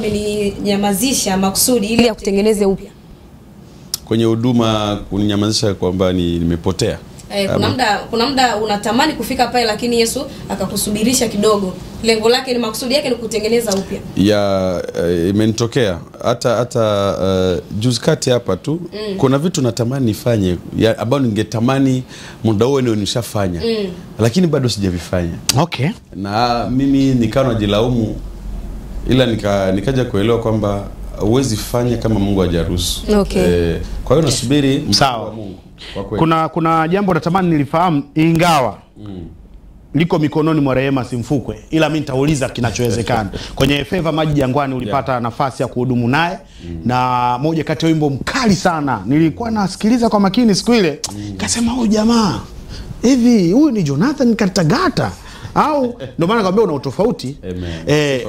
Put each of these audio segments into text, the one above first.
ameninyamazisha makusudi ili akutengeneze upya. Kwenye huduma kuninyamazisha kwamba nimepotea. Kuna muda unatamani kufika pale lakini Yesu akakusubirisha kidogo. Lengo lake ni makusudi yake ni kutengeneza upya. Imenitokea hata juzi kati hapa tu kuna vitu natamani nifanye ambao ningetamani muda huo ndio nishafanya. Lakini bado sijavifanya. Okay. Na mimi nikawa najilaumu, ila nikaja kuelewa kwamba huwezi fanya kama Mungu hajaruhusu. Okay. Kwa hiyo nasubiri mpango wa Mungu. Kuna jambo natamani nilifahamu, ingawa liko mikononi mwa Rehema Simfukwe, ila mimi nitauliza kinachowezekana. Kwenye Favor Maji Jangwani ulipata nafasi ya kuhudumu naye, na moja kati ya wimbo mkali sana nilikuwa nasikiliza kwa makini siku ile, nikasema huyu jamaa hivi huyu ni Jonathan Katagata au ndio maana nakwambia una utofauti.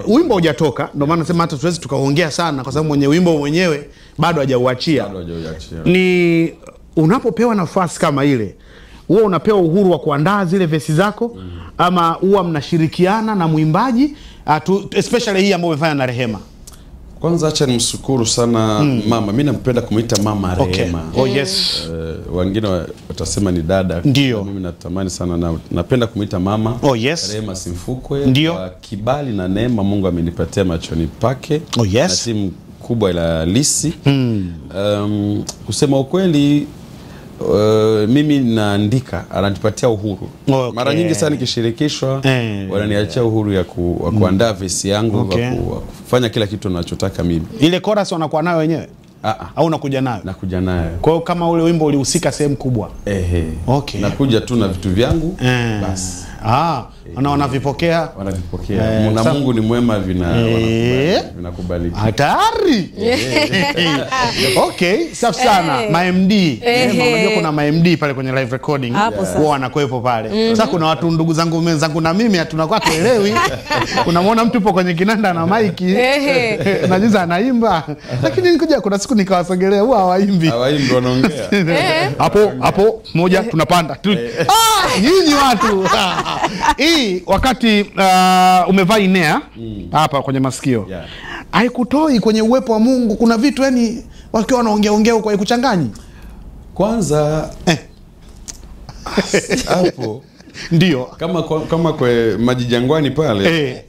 Wimbo hujatoka, ndio maana nasema hata tuwezi tukaongea sana kwa sababu mwenye wimbo mwenyewe bado hajauachia. Ni unapopewa nafasi kama ile, huwa unapewa uhuru wa kuandaa zile vesi zako ama huwa mnashirikiana na muimbaji, especially hii ambayo umefanya na Rehema? Kwanza acha nimshukuru sana mama. Mimi nampenda kumuita mama Rehema. Yes. Wengine watasema ni dada. Ndio. Mimi natamani sana napenda kumuita mama. Yes. Rehema Simfukwe. Ndio. Kwa kibali na neema Mungu amenipatia machoni pake. Yes. Na timu kubwa ila Lisi. Kusema ukweli, mimi naandika, ananipatia uhuru. Mara nyingi sana nikishirikishwa wananiachia uhuru ya kuandaa vesi yangu, kufanya kila kitu ninachotaka mimi. Ile chorus wanakuwa nayo wenyewe au unakuja nayo? Nakuja nayo. Kwa hiyo kama ule wimbo ulihusika sehemu kubwa. Nakuja tu na vitu vyangu basi. Wanavipokea. Na Mungu ni mwema, vinakubali. Hatari. Okay, safi sana. MD. Unajua kuna MD pale kwenye live recording. Wao wanakuepo pale. Sasa kuna watu ndugu zangu wenzangu na mimi tunakuwa tuelewi. Unamwona mtu yupo kwenye kinanda na maiki. Unajiza anaimba. Lakini nikuja kuna siku nikawasogelea, huwa hawaimbi. Hawaimbi, wanaongea. Hapo moja tunapanda. Nyinyi watu. Hii wakati umevaa inea hapa kwenye masikio, haikutoi kwenye uwepo wa Mungu? Kuna vitu yani wakiwa wanaongea huko haikuchanganyi? Kwanza hapo ndio kama kwa Maji Jangwani pale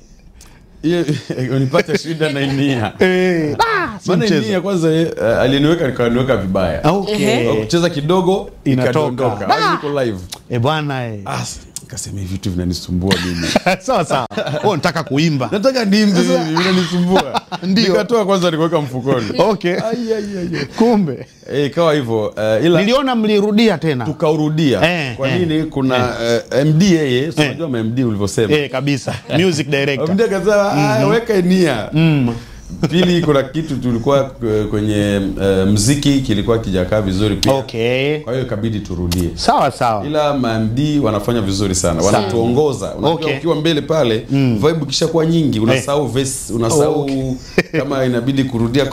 unipata shida na inia. Maana inia kwanza aliniweka vibaya. Kucheza kidogo ikadondoka. Niko live. Bwana Kasema hivi vitu vinanisumbua mimi. Sawa. Nataka kuimba. Nataka niimbe hivi, vinanisumbua. Nikatoa kwanza nikaweka mfukoni. Kumbe ikawa hivyo. Ila niliona mlirudia tena. Tukaurudia. Kwa nini? Kuna MD yeye, unajua MD ulivyosema. Kabisa. Music director. MD akasema weka nia. Pili, kuna kitu tulikuwa kwenye muziki kilikuwa kijakaa vizuri pia. Kwa hiyo ikabidi turudie. Sawa. Ila MD wanafanya vizuri sana. Wanatuongoza. Unajua ukiwa mbele pale, vibe kisha kwa nyingi, unasahau verse, unasahau kama inabidi kurudia